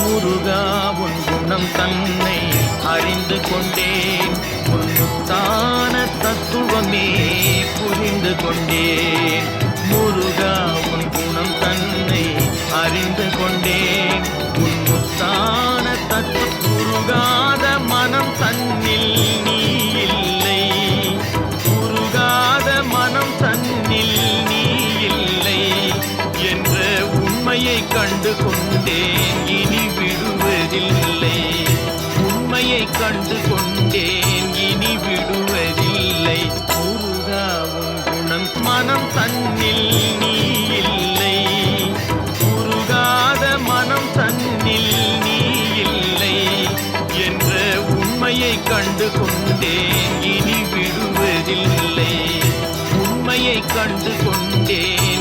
முருகா உன் குணம் தன்னை அறிந்து கொண்டேன், உன்னுத்தான தத்துவமே புரிந்து கொண்டேன். முருகா உன் குணம் தன்னை அறிந்து கொண்டேன், உன்னுத்தான உருகாத மனம் தன்னில் நீ இல்லை, உருகாத மனம் தன்னில் நீ இல்லை என்ற உண்மையை கண்டு கொண்டேன், இனி விடுவதில்லை. உண்மையை கண்டு கொண்டேன், இனி விடுவதில்லை. முருகா உன் குணம் மனம் தன்னில் நீ இல்லை, உருகாத மனம் தன்னில் நீ இல்லை என்ற உண்மையை கண்டு கொண்டேன், இனி விடுவதில்லை. உண்மையை கண்டு கொண்டேன்,